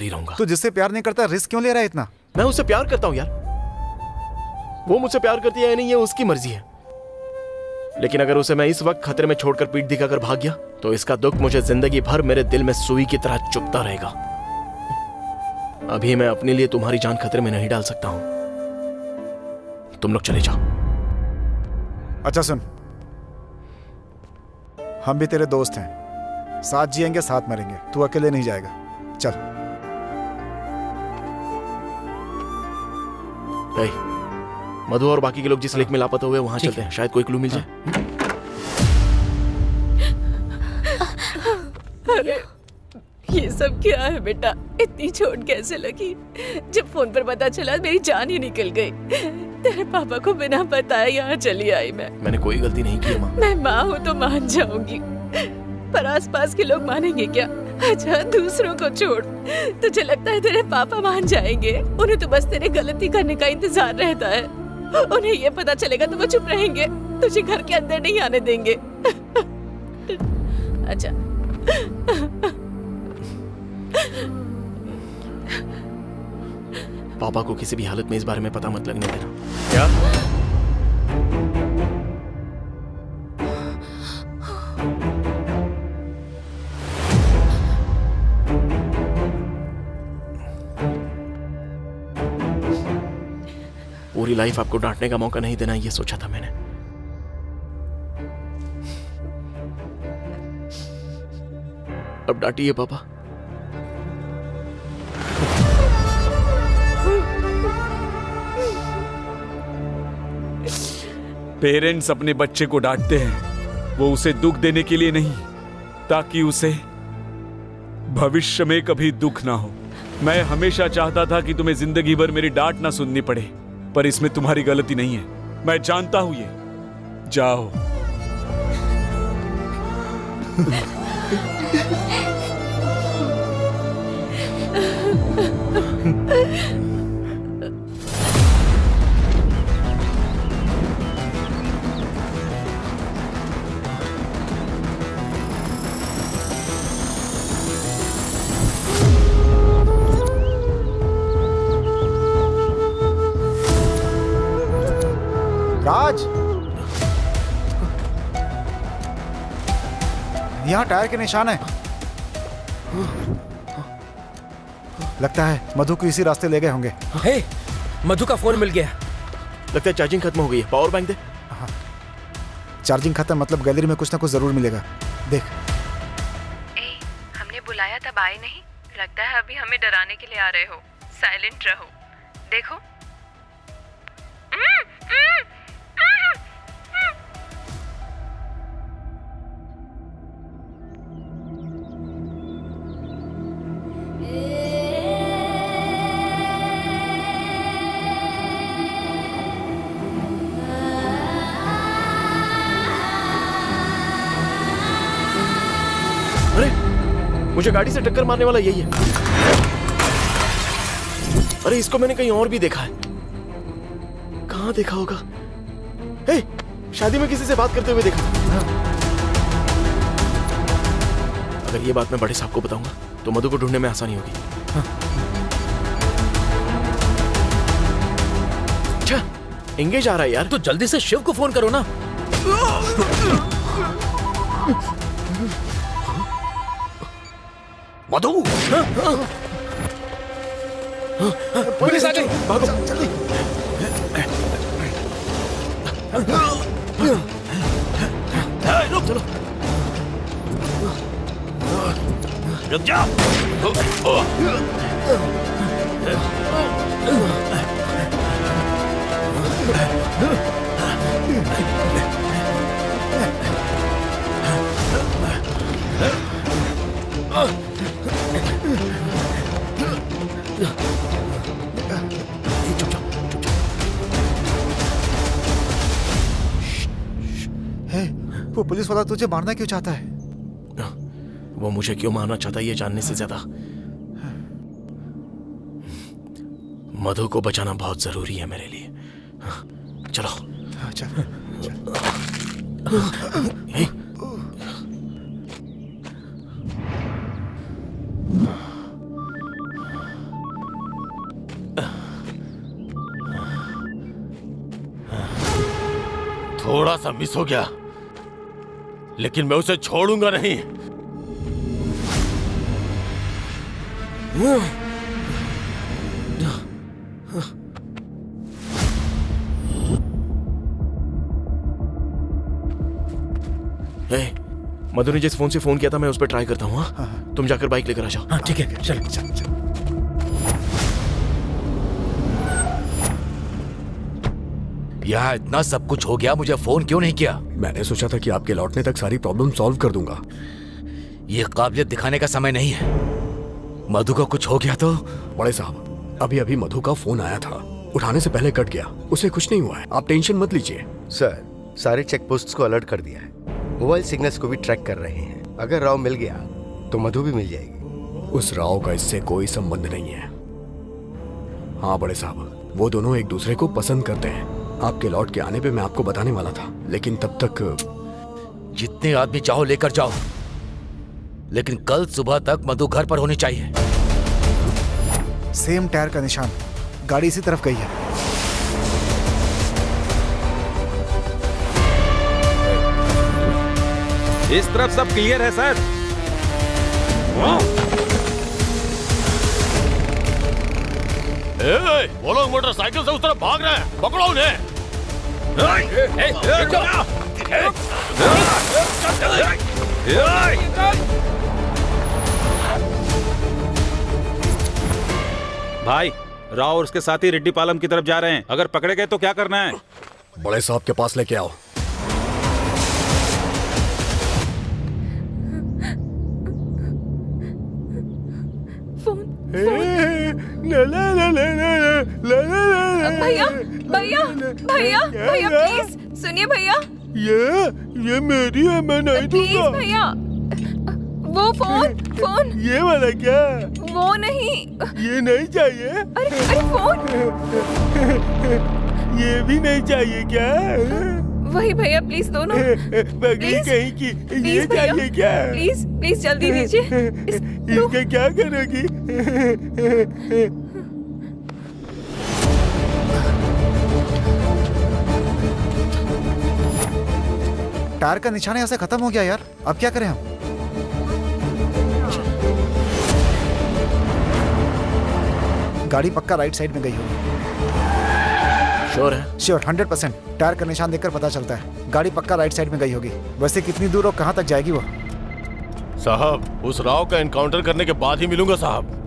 ही रहूंगा। तू जिससे प्यार नहीं करता रिस्क क्यों ले रहा है इतना? मैं उससे प्यार करता हूं यार, वो मुझसे प्यार करती है या नहीं ये उसकी मर्जी है, लेकिन अगर उसे मैं इस वक्त खतरे में छोड़कर पीठ दिखाकर भाग गया तो इसका दुख मुझे जिंदगी भर मेरे दिल में सुई की तरह चुभता रहेगा। अभी मैं अपने लिए तुम्हारी जान खतरे में नहीं डाल सकता हूं, तुम लोग चले जाओ। अच्छा सुन, हम भी तेरे दोस्त हैं, साथ जिएंगे साथ मरेंगे, तू अकेले नहीं जाएगा। चल। मधु और बाकी के लोग जिस लेक में लापता हुए वहां चलते हैं, शायद कोई क्लू मिल जाए। अरे ये सब क्या है बेटा, इतनी चोट कैसे लगी? जब फोन पर पता चला मेरी जान ही निकल गई। तेरे पापा को बिना बताए यहाँ चली आई मैं। मैंने कोई गलती नहीं की माँ। मैं माँ हूँ तो मान जाऊंगी, पर आसपास के लोग मानेंगे क्या? अच्छा दूसरों को छोड़, तुझे लगता है तेरे पापा मान जाएंगे? उन्हें तो बस तेरे गलती करने का इंतजार रहता है। उन्हें ये पता चलेगा तो वो चुप रहेंगे, तुझे घर के अंदर नहीं आने देंगे। अच्छा पापा को किसी भी हालत में इस बारे में पता मत लगने देना। क्या? पूरी लाइफ आपको डांटने का मौका नहीं देना ये सोचा था मैंने। अब डांटिए पापा। पेरेंट्स अपने बच्चे को डांटते हैं वो उसे दुख देने के लिए नहीं, ताकि उसे भविष्य में कभी दुख ना हो। मैं हमेशा चाहता था कि तुम्हें जिंदगी भर मेरी डांट ना सुननी पड़े, पर इसमें तुम्हारी गलती नहीं है, मैं जानता हूं ये। जाओ। राज, यहाँ टायर के निशान है। लगता है मधु को इसी रास्ते ले गए होंगे। हे, मधु का फोन मिल गया। लगता है चार्जिंग खत्म हो गई है, पावर बैंक दे। हाँ, चार्जिंग खत्म मतलब गैलरी में कुछ ना कुछ जरूर मिलेगा। देख। हमने बुलाया तब आए नहीं, लगता है अभी हमें डराने के लिए आ रहे हो। साइलेंट रहो। देखो। मुझे गाड़ी से टक्कर मारने वाला यही है। अरे इसको मैंने कहीं और भी देखा है। कहाँ देखा होगा? हे, शादी में किसी से बात करते हुए देखा। अगर ये बात मैं बड़े साहब को बताऊंगा तो मधु को ढूंढने में आसानी होगी। अच्छा, एंगेज आ रहा है यार। तो जल्दी से शिव को फोन करो ना। मधु, पुलिस आ गई, भागो जल्दी। चलो, रुक जाओ। वो पुलिस वाला तुझे मारना क्यों चाहता है? वो मुझे क्यों मारना चाहता है ये जानने से ज्यादा मधु को बचाना बहुत जरूरी है मेरे लिए। चलो। चल। थोड़ा सा मिस हो गया, लेकिन मैं उसे छोड़ूंगा नहीं। ए, मधु ने जिस फोन से फोन किया था मैं उस पर ट्राई करता हूँ। हाँ? तुम जाकर बाइक लेकर आ जाओ। हाँ ठीक है, चल। यहाँ इतना सब कुछ हो गया, मुझे फोन क्यों नहीं किया? मैंने सोचा था कि आपके लौटने तक सारी प्रॉब्लम सॉल्व कर दूंगा। ये काबिलियत दिखाने का समय नहीं है। मधु को कुछ हो गया तो? बड़े साहब, अभी अभी मधु का फोन आया था, उठाने से पहले कट गया। उसे कुछ नहीं हुआ है, आप टेंशन मत लीजिए। सर, सारे चेक पोस्ट्स को अलर्ट कर दिया है, मोबाइल सिग्नल्स को भी ट्रैक कर रहे हैं। अगर राव मिल गया तो मधु भी मिल जाएगी। उस राव का इससे कोई संबंध नहीं है। हाँ बड़े साहब, वो दोनों एक दूसरे को पसंद करते हैं। आपके लौट के आने पे मैं आपको बताने वाला था, लेकिन तब तक जितने आदमी चाहो लेकर जाओ, लेकिन कल सुबह तक मधु घर पर होनी चाहिए। सेम टायर का निशान, गाड़ी इसी तरफ गई है। इस तरफ सब क्लियर है सर। वो लोग मोटरसाइकिल से उस तरफ भाग रहे हैं, पकड़ो उन्हें। भाई, राव और उसके साथी रेड्डी पालम की तरफ जा रहे हैं। अगर पकड़े गए तो क्या करना है? बड़े साहब के पास लेके आओ। भैया भैया भैया भैया प्लीज सुनिए भैया। ये मेरी है, मैं नहीं प्लीज दूंगा। भैया, वो फोन ये वाला क्या? वो नहीं। ये नहीं चाहिए? अरे फोन ये भी नहीं चाहिए क्या? वही भैया, प्लीज दोनों। बगली Please, कहीं की। ये प्लीज भैया, चाहिए क्या? प्लीज प्लीज जल्दी दीजिए। इसका क्या करोगी? टायर का निशान यहाँ से खत्म हो गया यार, अब क्या करें हम? गाड़ी पक्का राइट साइड में गई होगी। श्योर है? श्योर, 100%। टायर का निशान देखकर पता चलता है गाड़ी पक्का राइट साइड में गई होगी। वैसे कितनी दूर और कहाँ तक जाएगी वो? साहब, उस राव का एनकाउंटर करने के बाद ही मिलूंगा साहब।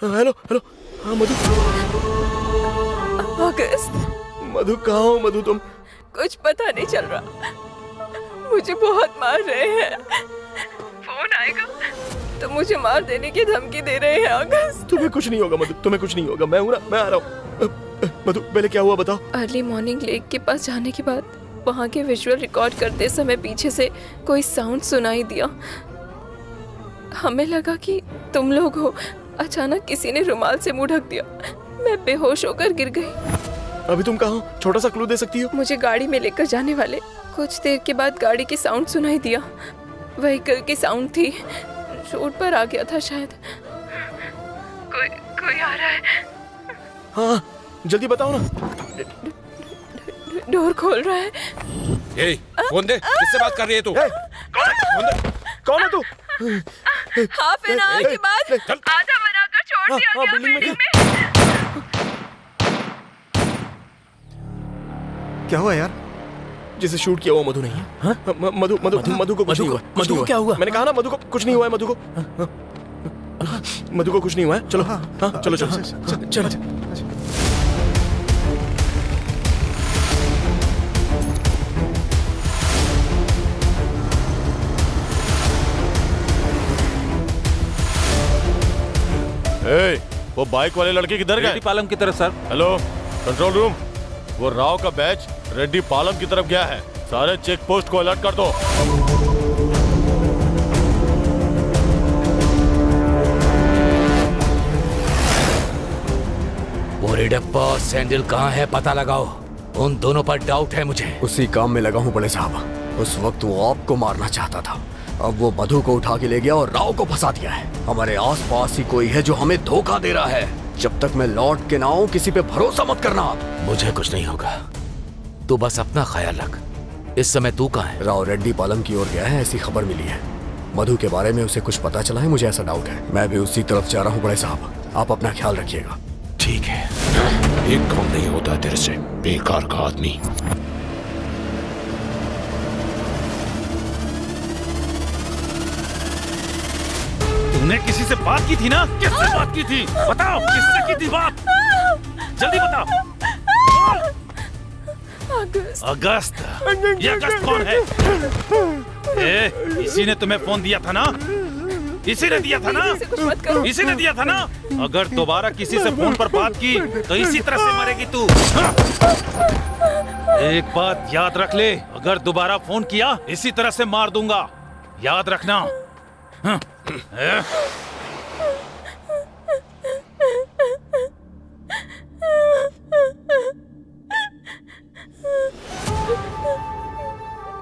Hello hello. हाँ मधु। अगस्त, मधु कहाँ हो? मधु तुम? कुछ पता नहीं चल रहा, मुझे बहुत मार रहे हैं। फोन आएगा तो मुझे मार देने की धमकी दे रहे हैं। अगस्त, तुम्हें कुछ नहीं होगा मधु, तुम्हें कुछ नहीं होगा। मैं हूं ना, मैं आ रहा हूँ। मधु पहले क्या हुआ बताओ। अर्ली मॉर्निंग लेक के पास जाने के बाद वहाँ के विजुअल रिकॉर्ड करते समय पीछे से कोई साउंड सुनाई दिया। हमें लगा कि तुम लोग हो। अचानक किसी ने रुमाल से मुंह ढक दिया, मैं बेहोश होकर गिर गई। अभी तुम कहाँ हो? छोटा सा क्लू दे सकती हो? मुझे गाड़ी में लेकर जाने वाले कुछ देर के बाद गाड़ी की साउंड सुनाई दिया। व्हीकल की साउंड थी, रोड पर आ गया था शायद। कोई आ रहा है। हाँ जल्दी बताओ ना। डोर खोल रहा है। ए, फोन दे, किससे बात कर रही है तू? कौन है तू? हाफ एन आवर के बाद आधा बनाकर छोड़ दिया गया बिल्डिंग में। क्या हुआ यार? जिसे शूट किया वो मधु नहीं है। हाँ? मधु मधु मधु को कुछ नहीं हुआ। मधु को क्या हुआ? मैंने कहा ना मधु को कुछ नहीं हुआ है। मधु को मधु को कुछ नहीं हुआ है। चलो हाँ चलो चलो चलो। ए, वो बाइक वाले लड़के किधर गए? रेड्डी पालम की तरफ सर। हेलो कंट्रोल रूम, वो राव का बैच रेड्डी पालम की तरफ गया है। सारे चेक पोस्ट को अलर्ट कर दो। वो रिडप्पा और सैंडल कहाँ है पता लगाओ। उन दोनों पर डाउट है मुझे। उसी काम में लगा हूँ बड़े साहब। उस वक्त वो आपको मारना चाहता था, अब वो मधु को उठा के ले गया और राव को फंसा दिया है। हमारे आसपास ही कोई है जो हमें धोखा दे रहा है। जब तक मैं लौट के ना आऊं किसी पे भरोसा मत करना आप। मुझे कुछ नहीं होगा, तू बस अपना ख्याल रख। इस समय तू कहाँ है? राव रेड्डी पालम की ओर गया है, ऐसी खबर मिली है। मधु के बारे में उसे कुछ पता चला है, मुझे ऐसा डाउट है। मैं भी उसी तरफ जा रहा हूँ बड़े साहब, आप अपना ख्याल रखिएगा। ठीक है। एक काम नहीं होता तेरे से, बेकार का आदमी। तूने किसी से बात की थी ना? किससे बात की थी? बताओ किससे की थी बात? जल्दी बताओ। अगस्त। ये अगस्त कौन है? इसी ने तुम्हें फोन दिया था ना? इसी ने दिया था ना? इसी ने दिया था ना? अगर दोबारा किसी से फोन पर बात की तो इसी तरह से मरेगी तू। एक बात याद रख ले, अगर दोबारा फोन किया इसी तरह से मार दूंगा, याद रखना।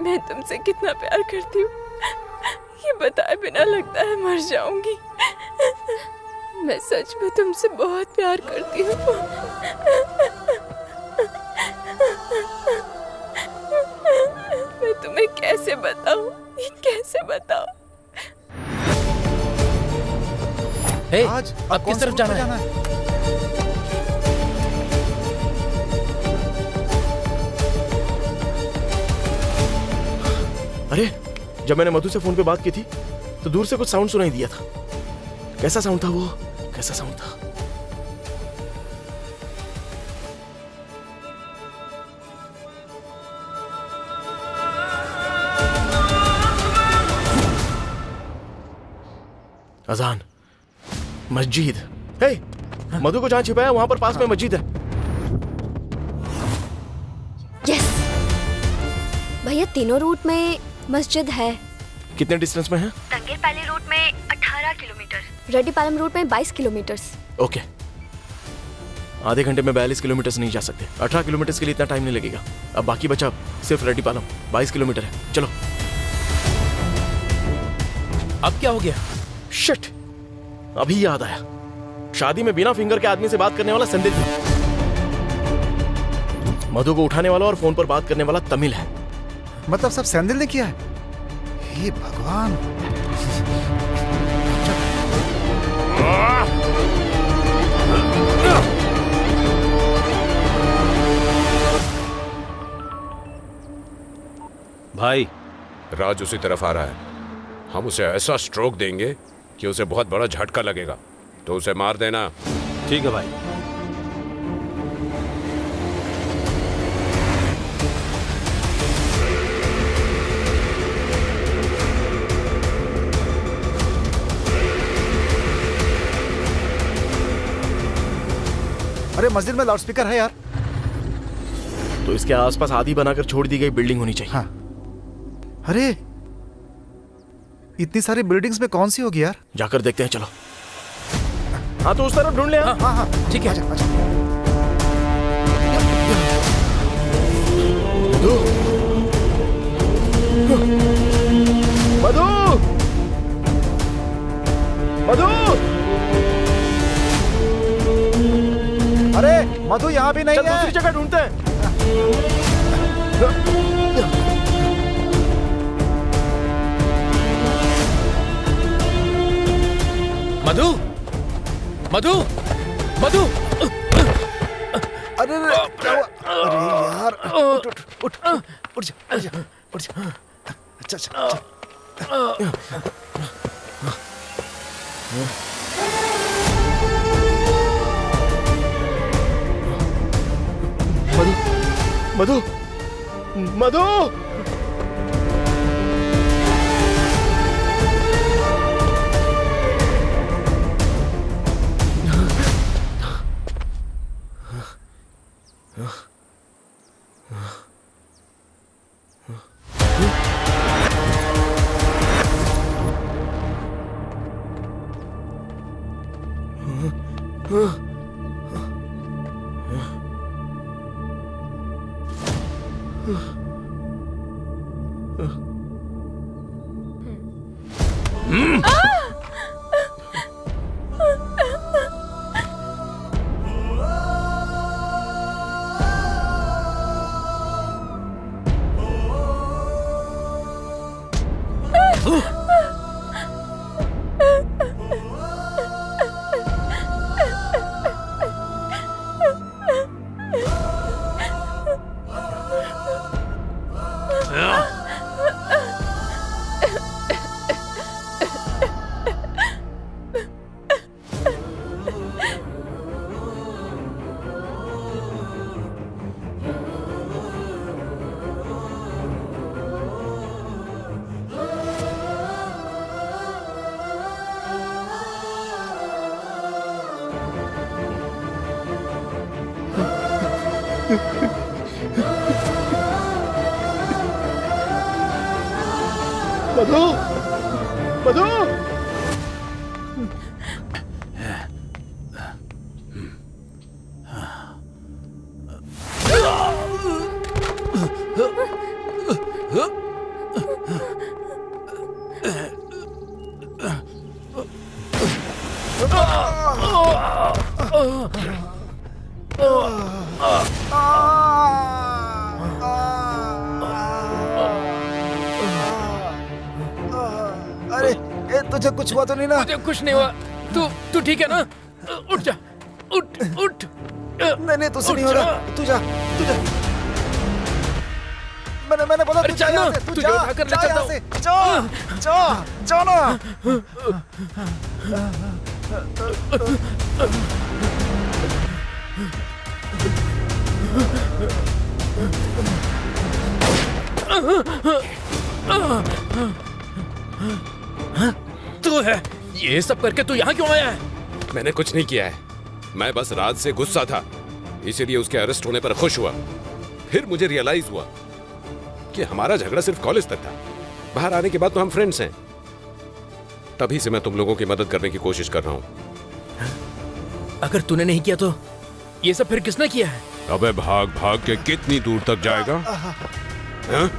मैं तुमसे कितना प्यार करती हूँ ये बताए बिना लगता है मर जाऊंगी। मैं सच में तुमसे बहुत प्यार करती हूँ। मैं तुम्हें कैसे बताऊँ, कैसे बताऊँ? हे, आज अब किस तरफ जाना है? अरे जब मैंने मधु से फोन पे बात की थी तो दूर से कुछ साउंड सुनाई दिया था। कैसा साउंड था वो? कैसा साउंड था? अजान, मस्जिद। हे, मधु को जहां छिपाया वहां पर पास में मस्जिद है। यस भैया, तीनों रूट में मस्जिद है। कितने डिस्टेंस में है? तंगेर पैली रूट में 18 किलोमीटर, रेड्डी पालम रूट में 22 किलोमीटर। ओके, आधे घंटे में 42 किलोमीटर नहीं जा सकते। 18 किलोमीटर के लिए इतना टाइम नहीं लगेगा। अब बाकी बचा सिर्फ रेड्डी पालम, 22 किलोमीटर है। चलो। अब क्या हो गया? शिट, अभी याद आया। शादी में बिना फिंगर के आदमी से बात करने वाला संदिग्ध है, मधु को उठाने वाला और फोन पर बात करने वाला तमिल है। मतलब सब सैंडल ने किया है? हे भगवान। भाई, राज उसी तरफ आ रहा है। हम उसे ऐसा स्ट्रोक देंगे कि उसे बहुत बड़ा झटका लगेगा, तो उसे मार देना। ठीक है भाई। अरे मस्जिद में लाउडस्पीकर है यार। तो इसके आसपास आधी बनाकर छोड़ दी गई बिल्डिंग होनी चाहिए। हाँ। अरे इतनी सारी बिल्डिंग्स में कौन सी होगी यार? जाकर देखते हैं, चलो। हाँ तो उस तरफ ढूंढ ले। हाँ हाँ हाँ ठीक है। अच्छा। मधु, मधु, अरे मधु यहाँ भी नहीं चल है। दूसरी जगह ढूंढते हैं। मधु, मधु, मधु। अरे अरे यार, उठ उठ उठ उठ जा, उठ जा, उठ जा। अच्छा अच्छा। मधु, मधु, मधु, मधु। अरे तुझे कुछ हुआ तो नहीं ना? मुझे कुछ नहीं हुआ। तू ठीक है ना? उठ जा, उठ उठ। नहीं तुझसे नहीं होगा। तू जा। मैंने बोला अरे चल ना, तुझे उठाकर ले चलता हूँ। जा ना। तू है, ये सब करके तू यहाँ क्यों आया है? मैंने कुछ नहीं किया है। मैं बस रात से गुस्सा था, इसीलिए उसके अरेस्ट होने पर खुश हुआ। फिर मुझे रियलाइज हुआ कि हमारा झगड़ा सिर्फ कॉलेज तक था। बाहर आने के बाद तो हम फ्रेंड्स हैं। तभी से मैं तुम लोगों की मदद करने की कोशिश कर रहा हूँ। अगर तूने नहीं किया तो ये सब फिर किसने किया है? अबे भाग भाग के कितनी दूर तक जाएगा? हाँ?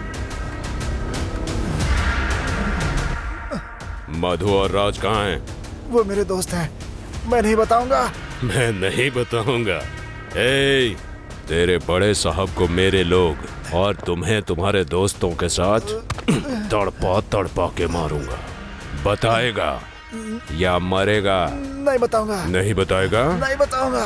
मधु और राज कहाँ हैं? वो मेरे दोस्त हैं। मैं नहीं बताऊंगा। मैं नहीं बताऊंगा। ए, तेरे बड़े साहब को मेरे लोग और तुम्हें तुम्हारे दोस्तों के साथ तड़पा के मारूंगा। बताएगा या मरेगा? नहीं बताऊंगा। नहीं बताएगा? नहीं बताऊंगा।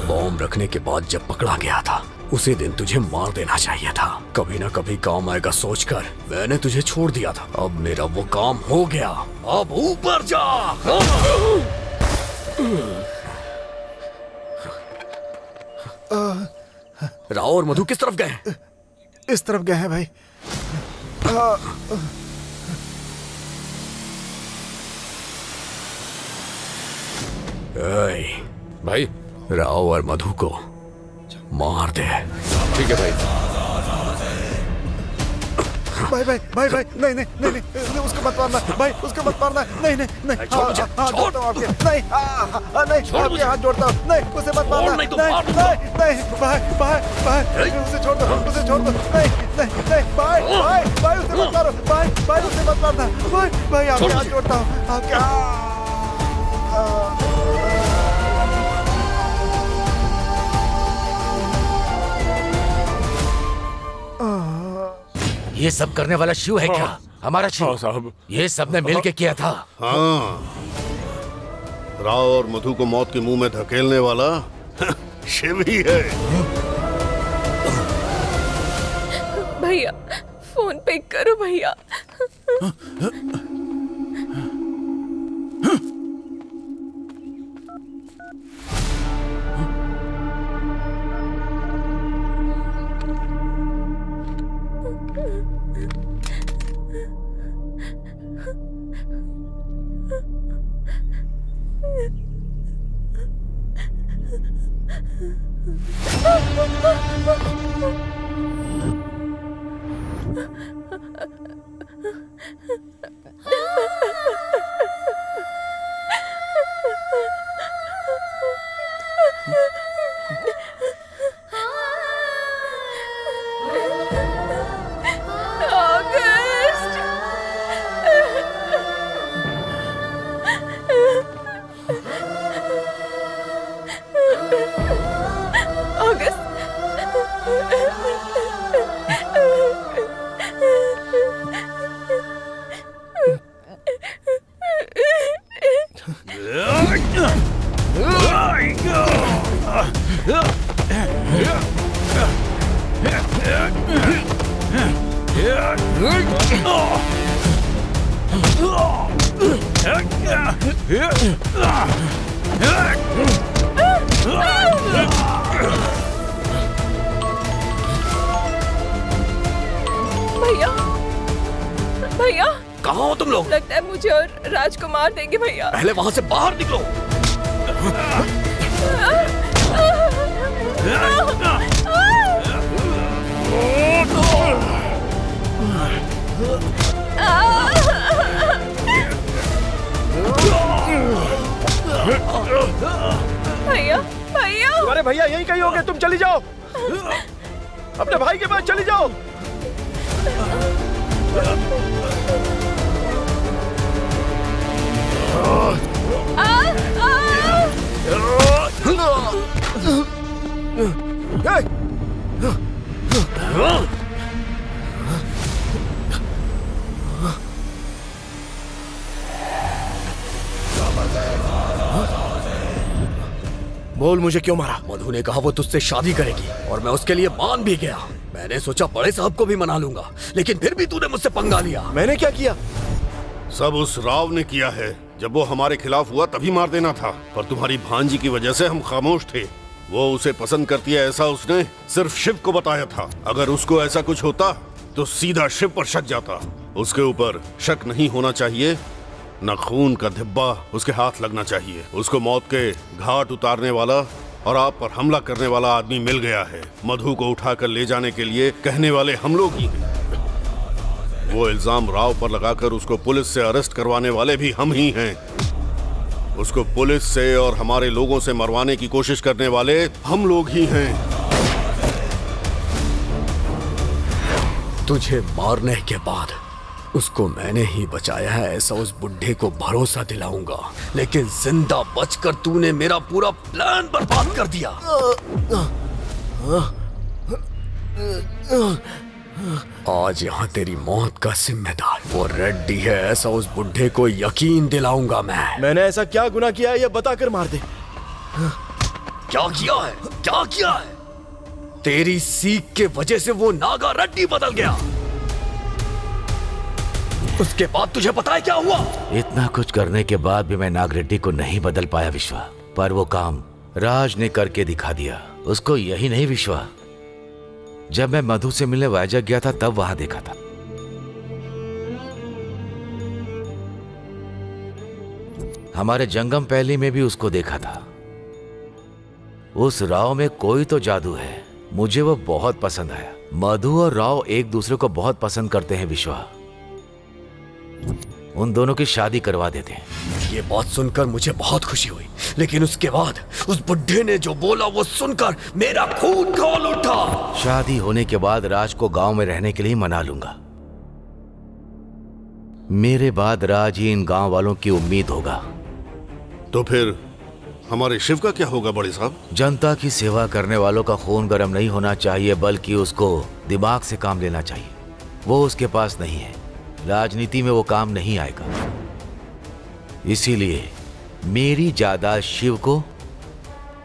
बॉम्ब रखने के बाद जब पकड़ा गया था उसी दिन तुझे मार देना चाहिए था। कभी ना कभी काम आएगा सोचकर मैंने तुझे छोड़ दिया था। अब मेरा वो काम हो गया। अब ऊपर जा। राव और मधु किस तरफ गए? इस तरफ गए हैं भाई। भाई, राव और मधु को मार दे। ठीक है भाई। भाई नहीं उसको मत मारना भाई, उसको मत मारना। नहीं हाथ जोड़ता हूँ आपके। नहीं आपके हाथ जोड़ता हूँ। नहीं उसे मत मारना। नहीं भाई उसे छोड़ दो। नहीं भाई उसे मत मारो। भाई उसे मत मारना। भाई आपके हाथ जोड़ता हूँ। आपके ये सब करने वाला शिव है क्या? हमारा शिव साहब, ये सब ने मिल के किया था। हाँ, राव और मधु को मौत के मुंह में धकेलने वाला शिव ही है। भैया फोन पिक करो भैया। भैया, भैया, कहाँ हो तुम लोग? लगता है मुझे और राज को मार देंगे भैया। पहले वहां से बाहर निकलो। भैया, भैया, अरे भैया यहीं कहीं होगे, तुम चली जाओ, अपने भाई के पास चली जाओ। बोल मुझे क्यों मारा? मधु ने कहा वो तुझसे शादी करेगी और मैं उसके लिए मान भी गया। मैंने सोचा बड़े साहब को भी मना लूंगा, लेकिन फिर भी तूने मुझसे पंगा लिया। मैंने क्या किया? सब उस राव ने किया है। जब वो हमारे खिलाफ हुआ तभी मार देना था, पर तुम्हारी भांजी की वजह से हम खामोश थे। वो उसे पसंद करती है ऐसा उसने सिर्फ शिव को बताया था। अगर उसको ऐसा कुछ होता तो सीधा शिव पर शक जाता। उसके ऊपर शक नहीं होना चाहिए, न खून का धिब्बा उसके हाथ लगना चाहिए। उसको मौत के घाट उतारने वाला और आप पर हमला करने वाला आदमी मिल गया है। मधु को उठाकर ले जाने के लिए कहने वाले हम लोग ही हैं। वो इल्जाम राव पर लगाकर उसको पुलिस से अरेस्ट करवाने वाले भी हम ही हैं। उसको पुलिस से और हमारे लोगों से मरवाने की कोशिश करने वाले हम लोग ही हैं। तुझे मारने के बाद उसको मैंने ही बचाया है ऐसा उस बुढ़े को भरोसा दिलाऊंगा, लेकिन जिंदा बचकर तूने मेरा पूरा प्लान बर्बाद कर दिया। आज यहाँ तेरी मौत का जिम्मेदार वो रेड्डी है ऐसा उस बुढ़े को यकीन दिलाऊंगा मैं। मैंने ऐसा क्या गुनाह किया है ये बताकर मार दे। क्या किया है? क्या किया है? तेरी सीख के वजह से वो नागा रेड्डी बदल गया। उसके बाद तुझे पता है क्या हुआ? इतना कुछ करने के बाद भी मैं नागरेड्डी को नहीं बदल पाया विश्वा, पर वो काम राज ने करके दिखा दिया। उसको यही नहीं विश्वा, जब मैं मधु से मिलने वाइजैक गया था तब वहां देखा था। हमारे जंगम पहली में भी उसको देखा था। उस राव में कोई तो जादू है। मुझे वो बहुत पसंद आया। मधु और राव एक दूसरे को बहुत पसंद करते हैं विश्वा। उन दोनों की शादी करवा देते हैं। ये बात सुनकर मुझे बहुत खुशी हुई, लेकिन उसके बाद उस बुढ़े ने जो बोला वो सुनकर मेरा खून खौल उठा। शादी होने के बाद राज को गांव में रहने के लिए मना लूंगा। मेरे बाद राज ही इन गांव वालों की उम्मीद होगा। तो फिर हमारे शिव का क्या होगा बड़े साहब? जनता की सेवा करने वालों का खून गर्म नहीं होना चाहिए, बल्कि उसको दिमाग से काम लेना चाहिए। वो उसके पास नहीं है। राजनीति में वो काम नहीं आएगा। इसीलिए मेरी जायदाद शिव को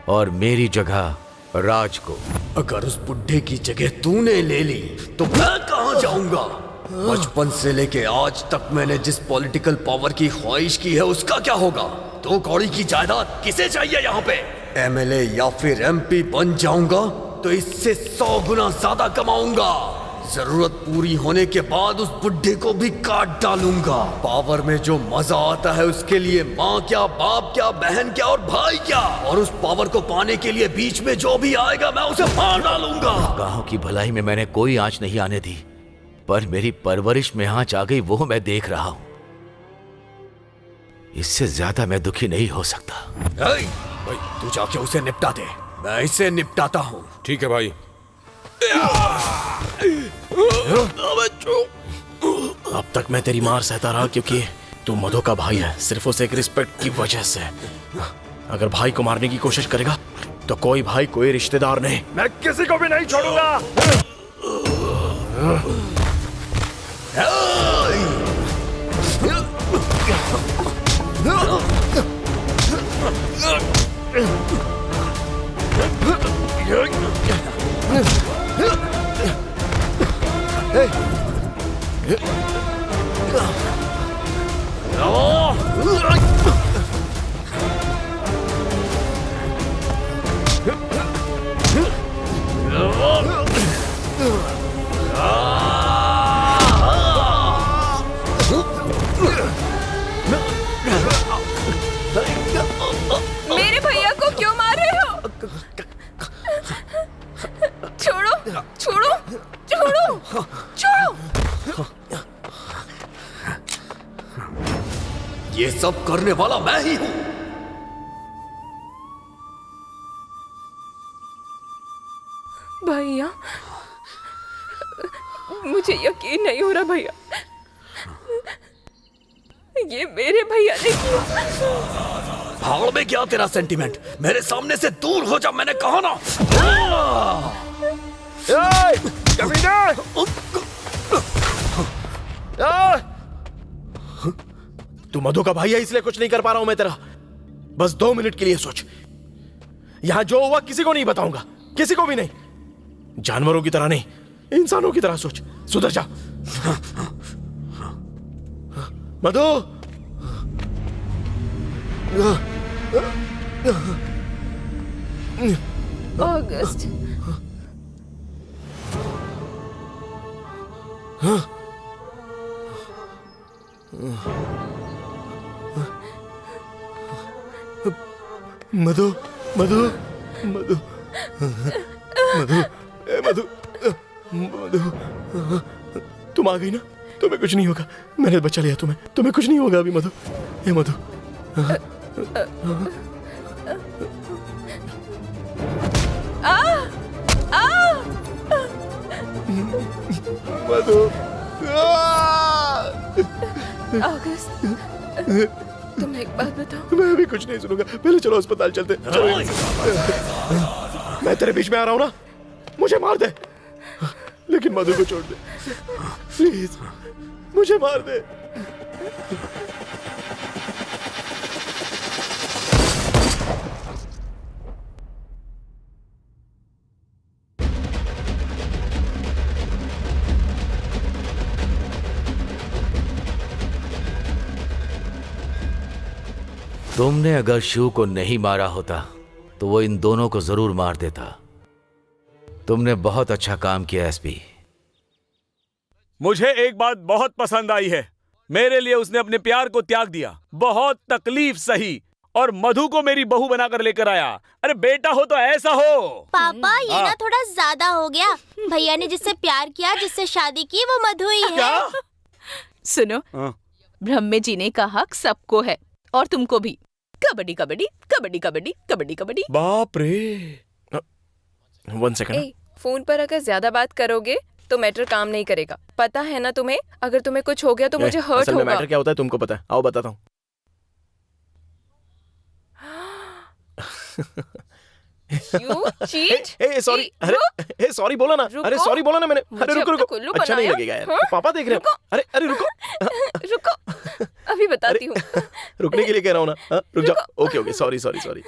और मेरी जगह राज को। अगर उस बुढ़े की जगह तूने ले ली तो मैं कहां जाऊंगा? बचपन से लेके आज तक मैंने जिस पॉलिटिकल पावर की ख्वाहिश की है उसका क्या होगा? 2 कौड़ी की जायदाद किसे चाहिए यहाँ पे? एमएलए या फिर एमपी बन जाऊंगा तो इससे 100 गुना ज्यादा कमाऊंगा। जरूरत पूरी होने के बाद उस बुढ़े को भी काट डालूंगा। पावर में जो मजा आता है उसके लिए माँ क्या, बाप क्या, बहन क्या और भाई क्या, और उस पावर को पाने के लिए बीच में जो भी आएगा मैं उसे मार डालूंगा। गांव की भलाई में मैंने कोई आंच नहीं आने दी, पर मेरी परवरिश में आंच आ गई वो मैं देख रहा हूं। इससे ज्यादा मैं दुखी नहीं हो सकता। भाई तू जाके उसे निपटा दे, मैं इसे निपटाता हूँ। ठीक है भाई। अब तक मैं तेरी मार सहता रहा क्योंकि तू मधु का भाई है, सिर्फ उसे एक रिस्पेक्ट की वजह से। अगर भाई को मारने की कोशिश करेगा तो कोई भाई कोई रिश्तेदार नहीं, मैं किसी को भी नहीं छोड़ूंगा। मेरे भैया को क्यों मार रहे हो? छोड़ो छोड़ो छोड़ो छोड़ो। ये सब करने वाला मैं ही हूं। भैया, मुझे यकीन नहीं हो रहा भैया, ये मेरे भैया ने किया। भाड़ में क्या तेरा सेंटीमेंट, मेरे सामने से दूर हो जा, मैंने कहा ना। तू मधु का भाई है इसलिए कुछ नहीं कर पा रहा हूं मैं तेरा। बस 2 मिनट के लिए सोच, यहां जो हुआ किसी को नहीं बताऊंगा, किसी को भी नहीं। जानवरों की तरह नहीं, इंसानों की तरह सोच। सुधर जा मधु। अगस्त, मधु मधु मधु मधु मधु मधु, तुम आ गई ना, तुम्हें कुछ नहीं होगा। मैंने बचा लिया तुम्हें, तुम्हें कुछ नहीं होगा अभी मधु। ये मधु, मधु। अगस्त, तुम एक बात बताओ। मैं अभी कुछ नहीं सुनूंगा, पहले चलो अस्पताल चलते। मैं तेरे बीच में आ रहा हूं ना, मुझे मार दे, लेकिन मधु को छोड़ दे प्लीज, मुझे मार दे। तुमने अगर शिव को नहीं मारा होता तो वो इन दोनों को जरूर मार देता। तुमने बहुत अच्छा काम किया एसपी। मुझे एक बात बहुत पसंद आई है, मेरे लिए उसने अपने प्यार को त्याग दिया, बहुत तकलीफ सही, और मधु को मेरी बहू बनाकर लेकर आया। अरे बेटा हो तो ऐसा हो। पापा ये ना थोड़ा ज्यादा हो गया। भैया ने जिससे प्यार किया, जिससे शादी की, वो मधु ही है। क्या? सुनो, ब्रह्मे जी ने कहा हक सबको है, और तुमको भी। कबड्डी कबड्डी कबड्डी कबड्डी कबड्डी कबड्डी। बाप रे। 1 सेकंड। फोन पर अगर ज्यादा बात करोगे तो मैटर काम नहीं करेगा, पता है ना तुम्हें? अगर तुम्हें कुछ हो गया तो मुझे हर्ट असल में होगा। मैटर क्या होता है तुमको पता है? आओ बताता हूँ। You cheat? सॉरी, अरे सॉरी बोला ना, अरे सॉरी बोला ना मैंने। अरे रुको रुको, अच्छा नहीं लगेगा यार, पापा देख रहे हो। अरे अरे रुको रुको, अभी बताती हूँ। रुकने के लिए कह रहा हूँ ना, रुक जाओ। Okay okay, sorry sorry sorry.